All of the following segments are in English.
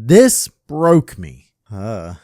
This broke me.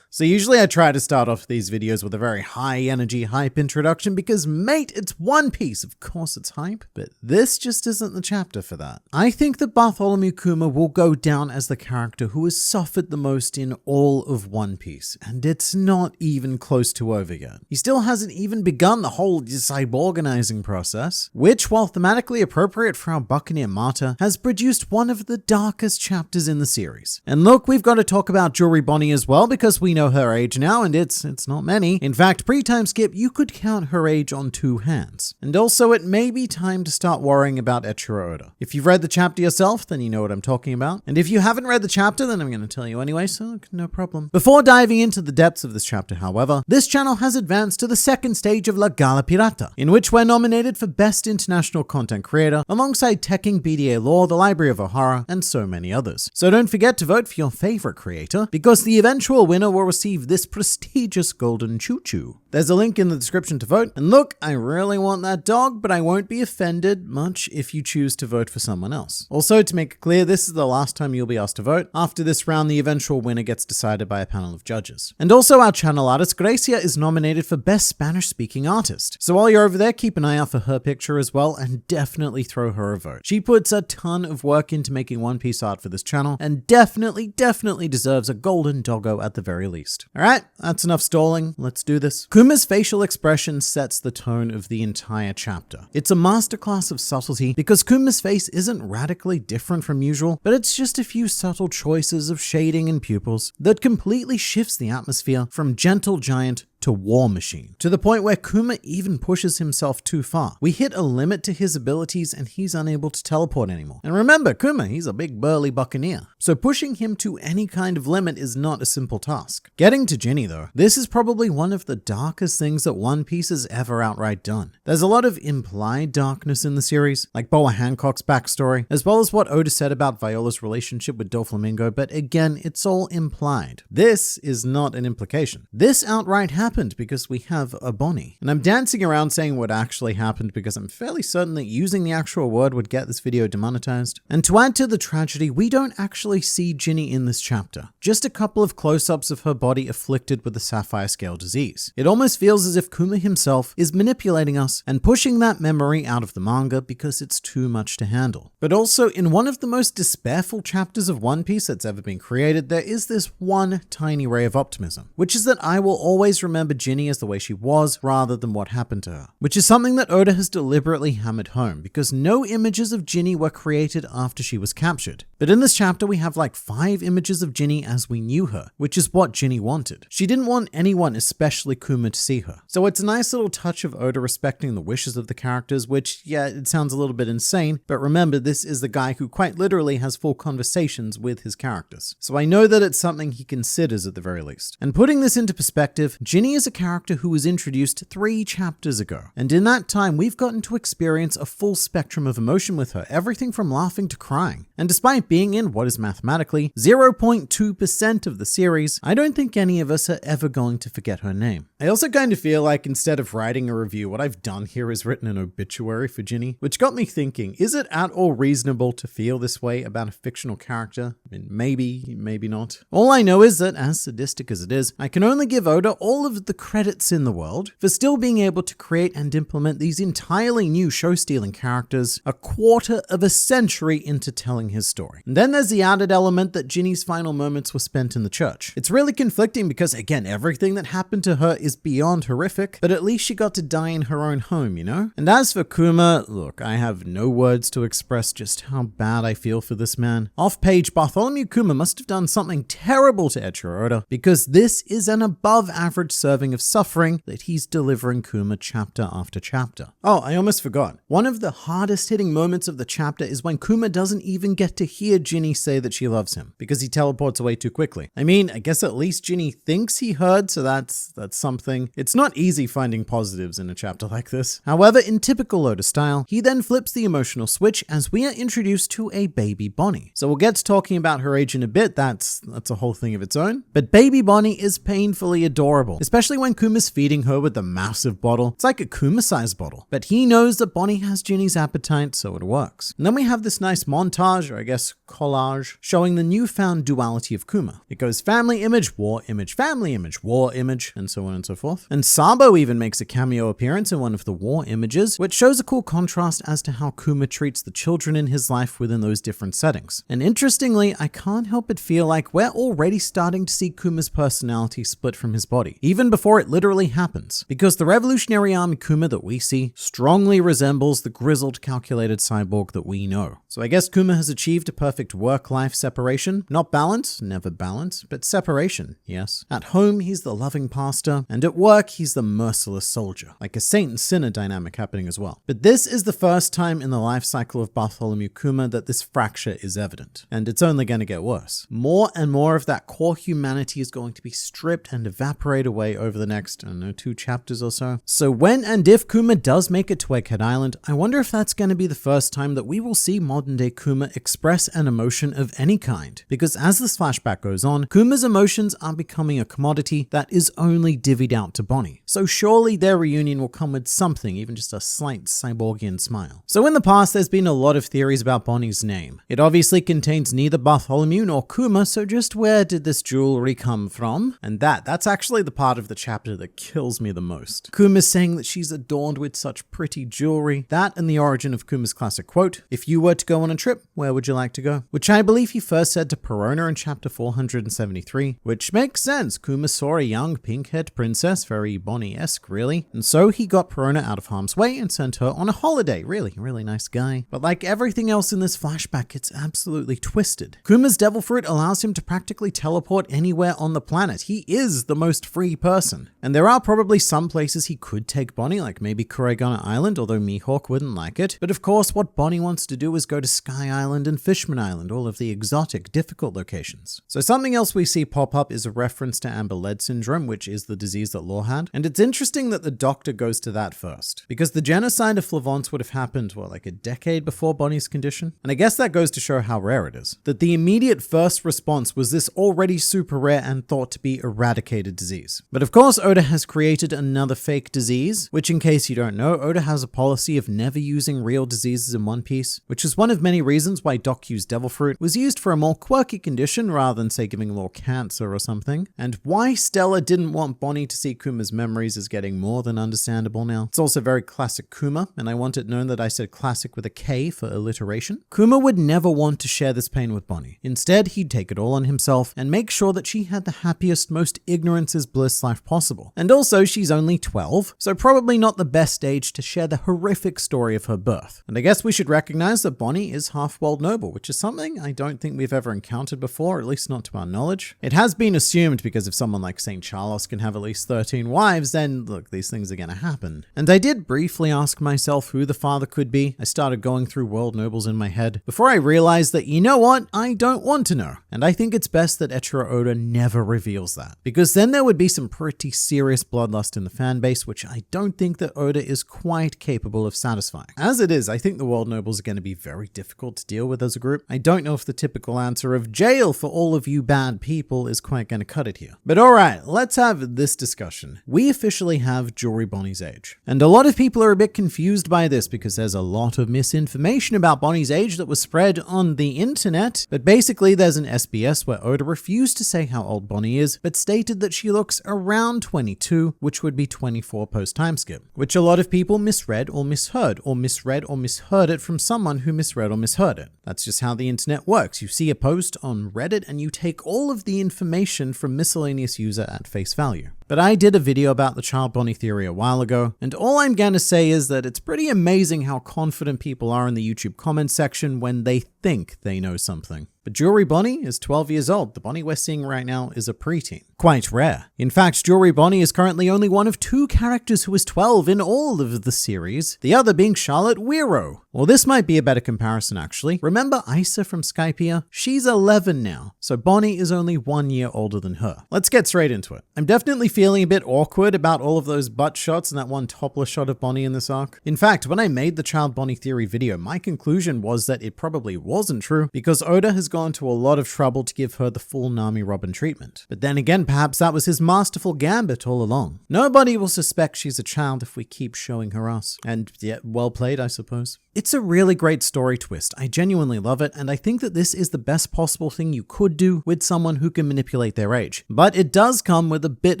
So usually I try to start off these videos with a very high energy hype introduction because mate, it's One Piece. Of course it's hype, but this just isn't the chapter for that. I think that Bartholomew Kuma will go down as the character who has suffered the most in all of One Piece, and it's not even close to over yet. He still hasn't even begun the whole cyborganizing process, which, while thematically appropriate for our Buccaneer martyr, has produced one of the darkest chapters in the series. And look, we've got to talk about Jewelry Bonney as well, because we know her age now, and it's not many. In fact, pre-time skip, you could count her age on 2 hands. And also, it may be time to start worrying about Eiichiro Oda. If you've read the chapter yourself, then you know what I'm talking about. And if you haven't read the chapter, then I'm going to tell you anyway, so no problem. Before diving into the depths of this chapter, however, this channel has advanced to the second stage of La Gala Pirata, in which we're nominated for Best International Content Creator, alongside Tekking BDA Law, the Library of Ohara, and so many others. So don't forget to vote for your favorite creator, because the eventual winner will receive this prestigious golden choo-choo. There's a link in the description to vote, and look, I really want that dog, but I won't be offended much if you choose to vote for someone else. Also, to make it clear, this is the last time you'll be asked to vote. After this round, the eventual winner gets decided by a panel of judges. And also, our channel artist Gracia is nominated for Best Spanish-Speaking Artist. So while you're over there, keep an eye out for her picture as well, and definitely throw her a vote. She puts a ton of work into making One Piece art for this channel, and definitely deserves a golden doggo at the very least. Alright, that's enough stalling, let's do this. Kuma's facial expression sets the tone of the entire chapter. It's a masterclass of subtlety because Kuma's face isn't radically different from usual, but it's just a few subtle choices of shading and pupils that completely shifts the atmosphere from gentle giant to war machine, to the point where Kuma even pushes himself too far. We hit a limit to his abilities and he's unable to teleport anymore. And remember, Kuma, he's a big burly buccaneer, so pushing him to any kind of limit is not a simple task. Getting to Jinny though, this is probably one of the darkest things that One Piece has ever outright done. There's a lot of implied darkness in the series, like Boa Hancock's backstory, as well as what Oda said about Viola's relationship with Doflamingo, but again, it's all implied. This is not an implication. This outright happened because we have a Bonney. And I'm dancing around saying what actually happened because I'm fairly certain that using the actual word would get this video demonetized. And to add to the tragedy, we don't actually see Jinny in this chapter. Just a couple of close-ups of her body afflicted with the sapphire scale disease. It almost feels as if Kuma himself is manipulating us and pushing that memory out of the manga because it's too much to handle. But also, in one of the most despairful chapters of One Piece that's ever been created, there is this one tiny ray of optimism, which is that I will always remember Jinny as the way she was rather than what happened to her, which is something that Oda has deliberately hammered home because no images of Jinny were created after she was captured. But in this chapter, we have like 5 images of Jinny as we knew her, which is what Jinny wanted. She didn't want anyone, especially Kuma, to see her. So it's a nice little touch of Oda respecting the wishes of the characters, which, yeah, it sounds a little bit insane, but remember, this is the guy who quite literally has full conversations with his characters. So I know that it's something he considers at the very least. And putting this into perspective, Jinny is a character who was introduced 3 chapters ago. And in that time, we've gotten to experience a full spectrum of emotion with her, everything from laughing to crying. And despite being in what is mathematically 0.2% of the series, I don't think any of us are ever going to forget her name. I also kind of feel like instead of writing a review, what I've done here is written an obituary for Jinny, which got me thinking, is it at all reasonable to feel this way about a fictional character? I mean, maybe not. All I know is that, as sadistic as it is, I can only give Oda all of the credits in the world for still being able to create and implement these entirely new show-stealing characters a quarter of a century into telling his story. And then there's the added element that Jinny's final moments were spent in the church. It's really conflicting because, again, everything that happened to her is beyond horrific, but at least she got to die in her own home, you know? And as for Kuma, look, I have no words to express just how bad I feel for this man. Off-page, Bartholomew Kuma must have done something terrible to Eiichiro Oda, because this is an above-average serving of suffering that he's delivering Kuma chapter after chapter. Oh, I almost forgot. One of the hardest hitting moments of the chapter is when Kuma doesn't even get to hear Jinny say that she loves him, because he teleports away too quickly. I mean, I guess at least Jinny thinks he heard, so that's something. It's not easy finding positives in a chapter like this. However, in typical Oda style, he then flips the emotional switch as we are introduced to a baby Bonney. So we'll get to talking about her age in a bit, that's a whole thing of its own. But baby Bonney is painfully adorable, especially especially when Kuma's feeding her with the massive bottle. It's like a Kuma-sized bottle. But he knows that Bonney has Jinny's appetite, so it works. And then we have this nice montage, or I guess collage, showing the newfound duality of Kuma. It goes family image, war image, family image, war image, and so on and so forth. And Sabo even makes a cameo appearance in one of the war images, which shows a cool contrast as to how Kuma treats the children in his life within those different settings. And interestingly, I can't help but feel like we're already starting to see Kuma's personality split from his body, even before it literally happens. Because the Revolutionary Army Kuma that we see strongly resembles the grizzled, calculated cyborg that we know. So I guess Kuma has achieved a perfect work-life separation. Not balance, never balance, but separation, yes. At home, he's the loving pastor, and at work, he's the merciless soldier. Like a saint and sinner dynamic happening as well. But this is the first time in the life cycle of Bartholomew Kuma that this fracture is evident, and it's only going to get worse. More and more of that core humanity is going to be stripped and evaporate away over the next, I don't know, 2 chapters or so. So when and if Kuma does make it to Egghead Island, I wonder if that's going to be the first time that we will see modern day Kuma express an emotion of any kind. Because as this flashback goes on, Kuma's emotions are becoming a commodity that is only divvied out to Bonney. So surely their reunion will come with something, even just a slight cyborgian smile. So in the past, there's been a lot of theories about Bonney's name. It obviously contains neither Bartholomew nor Kuma, so just where did this jewelry come from? And that's actually the part of the chapter that kills me the most. Kuma's saying that she's adorned with such pretty jewelry. That and the origin of Kuma's classic quote, "If you were to go on a trip, where would you like to go?" Which I believe he first said to Perona in chapter 473, which makes sense. Kuma saw a young pink-haired princess, very Bonney-esque really, and so he got Perona out of harm's way and sent her on a holiday. Really nice guy. But like everything else in this flashback, it's absolutely twisted. Kuma's devil fruit allows him to practically teleport anywhere on the planet. He is the most free person. And there are probably some places he could take Bonney, like maybe Kuregana Island, although Mihawk wouldn't like it. But of course, what Bonney wants to do is go to Sky Island and Fishman Island, all of the exotic, difficult locations. So something else we see pop up is a reference to Amber Lead Syndrome, which is the disease that Law had. And it's interesting that the doctor goes to that first, because the genocide of Flavance would have happened, what, like a decade before Bonney's condition? And I guess that goes to show how rare it is. That the immediate first response was this already super rare and thought to be eradicated disease. But of course, Oda has created another fake disease, which in case you don't know, Oda has a policy of never using real diseases in One Piece, which is one of many reasons why Doku's Devil Fruit was used for a more quirky condition rather than say giving Law cancer or something. And why Stella didn't want Bonney to see Kuma's memories is getting more than understandable now. It's also very classic Kuma, and I want it known that I said classic with a K for alliteration. Kuma would never want to share this pain with Bonney. Instead, he'd take it all on himself and make sure that she had the happiest, most ignorance is bliss life possible. And also, she's only 12, so probably not the best age to share the horrific story of her birth. And I guess we should recognize that Bonney is half world noble, which is something I don't think we've ever encountered before, at least not to our knowledge. It has been assumed because if someone like St. Charles can have at least 13 wives, then look, these things are gonna happen. And I did briefly ask myself who the father could be. I started going through world nobles in my head before I realized that, you know what, I don't want to know. And I think it's best that Eiichiro Oda never reveals that, because then there would be some pretty serious bloodlust in the fan base, which I don't think that Oda is quite capable of satisfying. As it is, I think the world nobles are going to be very difficult to deal with as a group. I don't know if the typical answer of jail for all of you bad people is quite going to cut it here. But alright, let's have this discussion. We officially have Jewelry Bonney's age. And a lot of people are a bit confused by this because there's a lot of misinformation about Bonney's age that was spread on the internet. But basically there's an SBS where Oda refused to say how old Bonney is, but stated that she looks around 22, which would be 24 post time skip, which a lot of people misread or misheard, or misread or misheard it from someone who misread or misheard it. That's just how the internet works. You see a post on Reddit and you take all of the information from miscellaneous user at face value. But I did a video about the child Bonney theory a while ago, and all I'm gonna say is that it's pretty amazing how confident people are in the YouTube comment section when they think they know something. But Jewelry Bonney is 12 years old. The Bonney we're seeing right now is a preteen. Quite rare. In fact, Jewelry Bonney is currently only one of 2 characters who is 12 in all of the series, the other being Charlotte Wiro. Well, this might be a better comparison actually. Remember Isa from Skypiea? She's 11 now, so Bonney is only 1 year older than her. Let's get straight into it. I'm definitely feeling feeling a bit awkward about all of those butt shots and that one topless shot of Bonney in this arc. In fact, when I made the Child Bonney Theory video, my conclusion was that it probably wasn't true because Oda has gone to a lot of trouble to give her the full Nami Robin treatment. But then again, perhaps that was his masterful gambit all along. Nobody will suspect she's a child if we keep showing her ass. And yeah, well played, I suppose. It's a really great story twist. I genuinely love it, and I think that this is the best possible thing you could do with someone who can manipulate their age. But it does come with a bit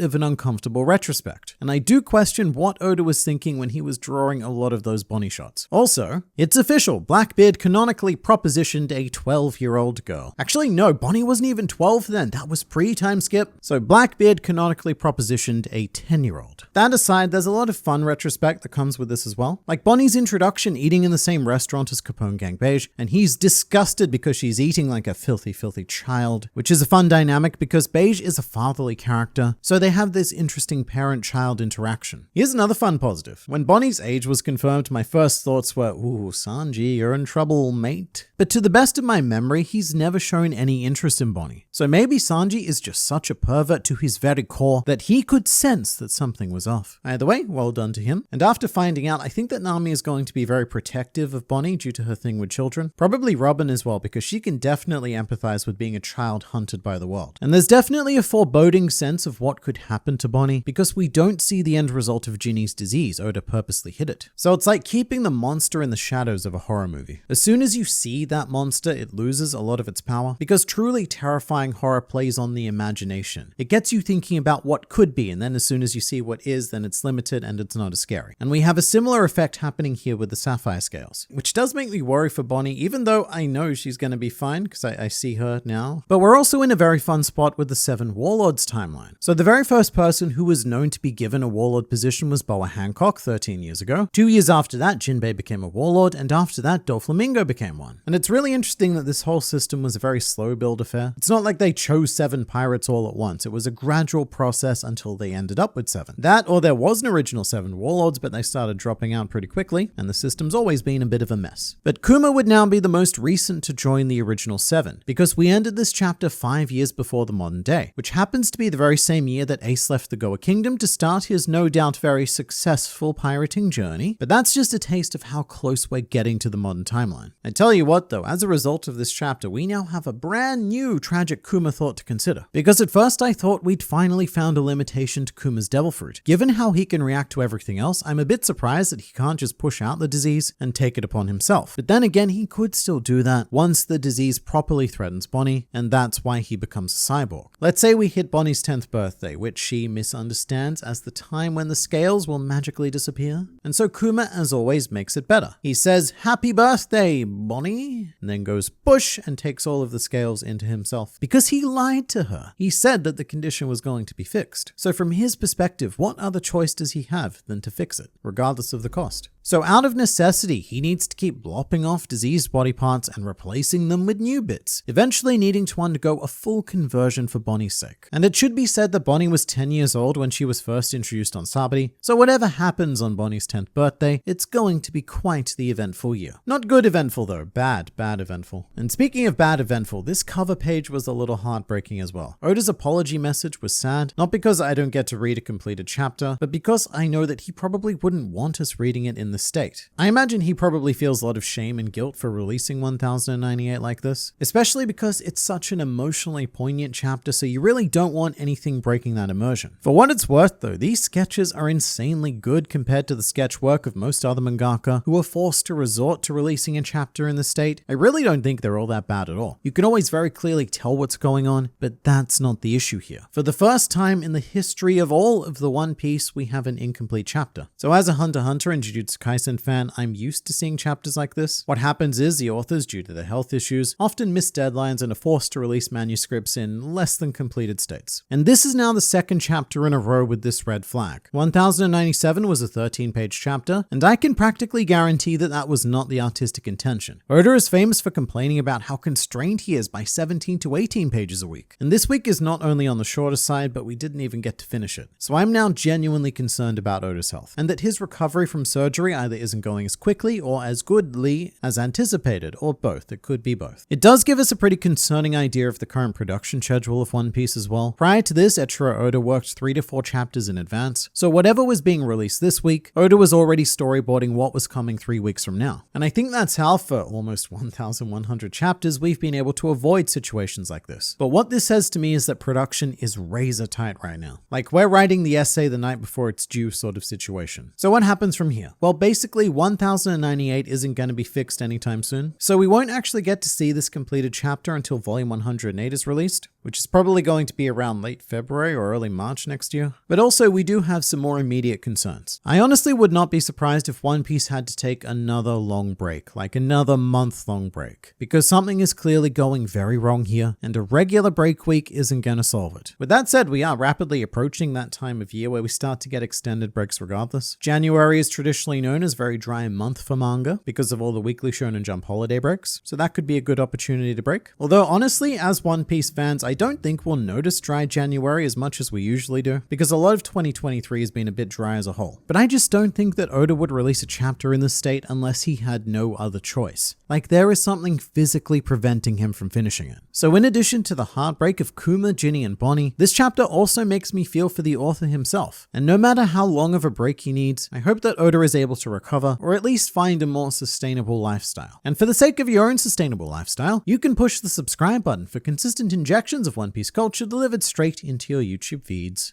of an uncomfortable retrospect, and I do question what Oda was thinking when he was drawing a lot of those Bonney shots. Also, it's official, Blackbeard canonically propositioned a 12-year-old girl. Actually, no, Bonney wasn't even 12 then, that was pre-time skip. So Blackbeard canonically propositioned a 10-year-old. That aside, there's a lot of fun retrospect that comes with this as well. Like Bonnie's introduction eating in the same restaurant as Capone Gang Beige, and he's disgusted because she's eating like a filthy child, which is a fun dynamic because Beige is a fatherly character, so they have this interesting parent-child interaction. Here's another fun positive. When Bonnie's age was confirmed, my first thoughts were, ooh, Sanji, you're in trouble, mate. But to the best of my memory, he's never shown any interest in Bonney. So maybe Sanji is just such a pervert to his very core that he could sense that something was off. Either way, well done to him. And after finding out, I think that Nami is going to be very protective of Bonney due to her thing with children. Probably Robin as well, because she can definitely empathize with being a child hunted by the world. And there's definitely a foreboding sense of what could happen to Bonney because we don't see the end result of Jinny's disease. Oda purposely hid it. So it's like keeping the monster in the shadows of a horror movie. As soon as you see that monster, it loses a lot of its power because truly terrifying horror plays on the imagination. It gets you thinking about what could be, and then as soon as you see what is, then it's limited and it's not as scary. And we have a similar effect happening here with the Sapphire Scales, which does make me worry for Bonney, even though I know she's going to be fine because I see her now. But we're also in a very fun spot with the 7 Warlords timeline. So the very first person who was known to be given a Warlord position was Boa Hancock 13 years ago. 2 years after that, Jinbei became a Warlord, and after that, Doflamingo became one. And it's really interesting that this whole system was a very slow build affair. It's not like they chose 7 pirates all at once. It was a gradual process until they ended up with 7. That, or there was an original 7 Warlords, but they started dropping out pretty quickly, and the system's always been a bit of a mess. But Kuma would now be the most recent to join the original 7, because we ended this chapter 5 years before the modern day, which happens to be the very same year that Ace left the Goa Kingdom to start his no doubt very successful pirating journey. But that's just a taste of how close we're getting to the modern timeline. I tell you what though, as a result of this chapter, we now have a brand new tragic Kuma thought to consider. Because at first I thought we'd finally found a limitation to Kuma's devil fruit. Given how he can react to everything else, I'm a bit surprised that he can't just push out the disease and take it upon himself. But then again, he could still do that once the disease properly threatens Bonney, and that's why he becomes a cyborg. Let's say we hit Bonnie's 10th birthday, which she misunderstands as the time when the scales will magically disappear. And so Kuma, as always, makes it better. He says, "Happy birthday, Bonney," and then goes push and takes all of the scales into himself. Because he lied to her. He said that the condition was going to be fixed. So from his perspective, what other choice does he have than to fix it, regardless of the cost? So out of necessity, he needs to keep lopping off diseased body parts and replacing them with new bits, eventually needing to undergo a full conversion for Bonnie's sake. And it should be said that Bonney was 10 years old when she was first introduced on Sabari, so whatever happens on Bonnie's 10th birthday, it's going to be quite the eventful year. Not good eventful though, bad eventful. And speaking of bad eventful, this cover page was a little heartbreaking as well. Oda's apology message was sad, not because I don't get to read a completed chapter, but because I know that he probably wouldn't want us reading it in the state. I imagine he probably feels a lot of shame and guilt for releasing 1098 like this, especially because it's such an emotionally poignant chapter, so you really don't want anything breaking that immersion. For what it's worth though, these sketches are insanely good compared to the sketch work of most other mangaka who are forced to resort to releasing a chapter in the state. I really don't think they're all that bad at all. You can always very clearly tell what's going on, but that's not the issue here. For the first time in the history of all of the One Piece, we have an incomplete chapter. So as a Hunter x Hunter and Jujutsu Kaisen fan, I'm used to seeing chapters like this. What happens is the authors, due to their health issues, often miss deadlines and are forced to release manuscripts in less than completed states. And this is now the second chapter in a row with this red flag. 1097 was a 13-page chapter, and I can practically guarantee that that was not the artistic intention. Oda is famous for complaining about how constrained he is by 17 to 18 pages a week. And this week is not only on the shorter side, but we didn't even get to finish it. So I'm now genuinely concerned about Oda's health, and that his recovery from surgery story either isn't going as quickly or as goodly as anticipated, or both. It could be both. It does give us a pretty concerning idea of the current production schedule of One Piece as well. Prior to this, Eiichiro Oda worked 3 to 4 chapters in advance, so whatever was being released this week, Oda was already storyboarding what was coming 3 weeks from now. And I think that's how for almost 1,100 chapters we've been able to avoid situations like this. But what this says to me is that production is razor tight right now. Like, we're writing the essay the night before it's due sort of situation. So what happens from here? Well, basically 1098 isn't going to be fixed anytime soon, so we won't actually get to see this completed chapter until volume 108 is released, which is probably going to be around late February or early March next year. But also, we do have some more immediate concerns. I honestly would not be surprised if One Piece had to take another long break, like another month-long break, because something is clearly going very wrong here, and a regular break week isn't going to solve it. With that said, we are rapidly approaching that time of year where we start to get extended breaks regardless. January is traditionally known as a very dry month for manga because of all the Weekly Shonen Jump holiday breaks, so that could be a good opportunity to break. Although honestly, as One Piece fans, I don't think we'll notice dry January as much as we usually do, because a lot of 2023 has been a bit dry as a whole. But I just don't think that Oda would release a chapter in this state unless he had no other choice. Like, there is something physically preventing him from finishing it. So in addition to the heartbreak of Kuma, Jinny, and Bonney, this chapter also makes me feel for the author himself. And no matter how long of a break he needs, I hope that Oda is able to recover, or at least find a more sustainable lifestyle. And for the sake of your own sustainable lifestyle, you can push the subscribe button for consistent injections of One Piece culture delivered straight into your YouTube feeds.